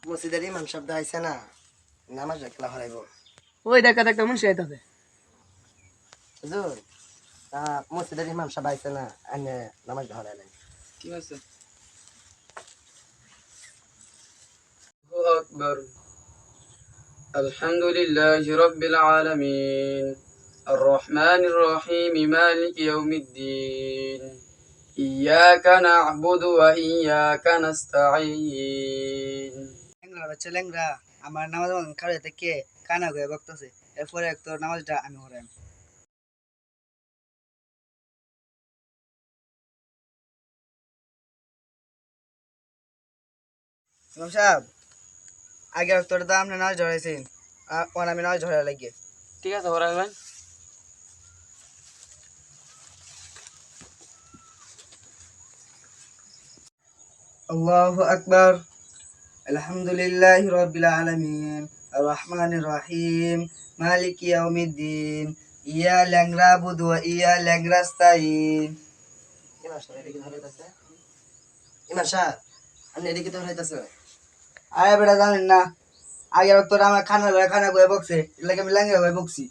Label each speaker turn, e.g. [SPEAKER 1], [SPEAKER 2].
[SPEAKER 1] মসজিদের ইমাম সাহেব আইছে না, নামাজ একলা হরাইব।
[SPEAKER 2] ওই দেখা দেখা মুন্সি আইতাছে।
[SPEAKER 1] হুজুর, মসজিদের ইমাম সাহেব আইছে না, আইনে নামাজ হরাইলেন।
[SPEAKER 3] ঠিক আছে। আল্লাহু আকবার। আলহামদুলিল্লাহি রাব্বিল আলামিন। আর-রহমানির রহিম মালিকি ইয়াউমিদ্দিন। ইয়্যাকা না'বুদু ওয়া ইয়্যাকা নাস্তাঈন।
[SPEAKER 2] ল্যাংরা বাচ্চা ল্যাংরা আমার নামাজ খাড়ে থেকে কানা গয়ে বকতেছে। এরপরে এক তোর নামাজটা আমি হরাইম। ইমাম সাহেব, আগের তোর দাম আপনি নামাজ ধরাইছেন, ওর আমি নামাজ ধরা লাগিয়ে।
[SPEAKER 3] ঠিক আছে, হরাইবেন।
[SPEAKER 2] আল্লাহু আকবার। আলহামদুলিল্লাহি রাব্বিল আলামিন আর-রহমানির রহিম মালিকি ইয়াউমিদ্দিন ইয়া ল্যাংরা বুদু ওয়া ইয়া ল্যাংরা নাস্তাইন।
[SPEAKER 1] ইমাম সাহেব এদিকে ধরাইতেছে। ইমাম সাহেব, আপনি এদিকে ধরাইতেছে।
[SPEAKER 2] আরে বেটা জানেন না, আগের তোর আমার খানা গয়ে বকছে, এর লাগে আমি ল্যাংরা গয়ে বকছি।